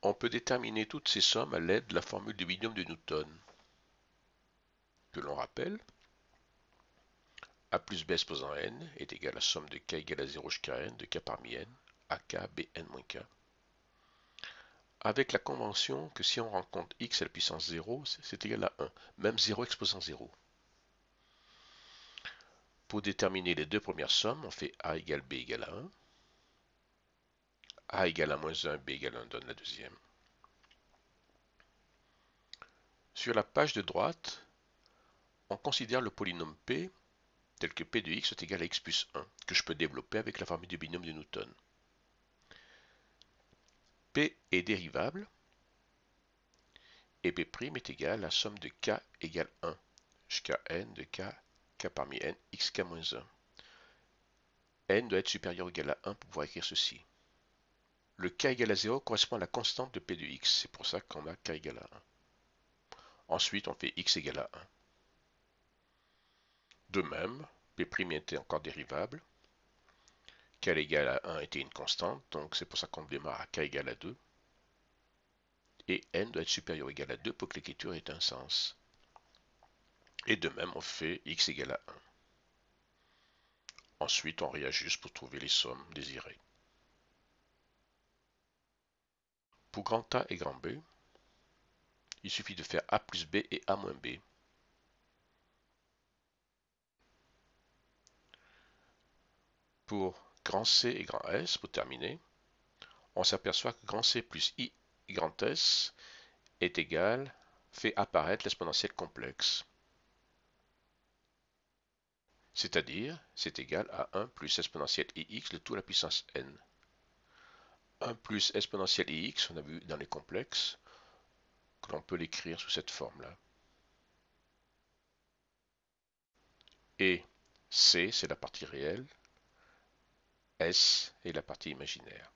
On peut déterminer toutes ces sommes à l'aide de la formule du binôme de Newton, que l'on rappelle. A plus b exposant n est égal à la somme de k égale à 0 jusqu'à n de k parmi n, à k bn moins k. Avec la convention que si on rencontre x à la puissance 0, c'est égal à 1, même 0 exposant 0. Pour déterminer les deux premières sommes, on fait a égale b égale à 1. A égale à moins 1, b égale à 1 donne la deuxième. Sur la page de droite, on considère le polynôme p tel que p de x est égal à x plus 1, que je peux développer avec la formule du binôme de Newton. P est dérivable, et p' est égal à la somme de k égale 1 jusqu'à n de k, k parmi n, xk moins 1. N doit être supérieur ou égal à 1 pour pouvoir écrire ceci. Le k égale à 0 correspond à la constante de p de x, c'est pour ça qu'on a k égale à 1. Ensuite, on fait x égale à 1. De même, p' était encore dérivable. K égale à 1 était une constante, donc c'est pour ça qu'on démarre à k égale à 2. Et n doit être supérieur ou égal à 2 pour que l'écriture ait un sens. Et de même, on fait x égale à 1. Ensuite, on réajuste pour trouver les sommes désirées. Pour grand A et grand B, il suffit de faire a plus b et a moins b. Pour grand C et grand S, pour terminer, on s'aperçoit que grand C plus I et grand S est égal, fait apparaître l'exponentielle complexe. C'est-à-dire, c'est égal à 1 plus exponentielle ix, le tout à la puissance n. 1 plus exponentielle ix, on a vu dans les complexes, que l'on peut l'écrire sous cette forme-là. Et C, c'est la partie réelle, S est la partie imaginaire.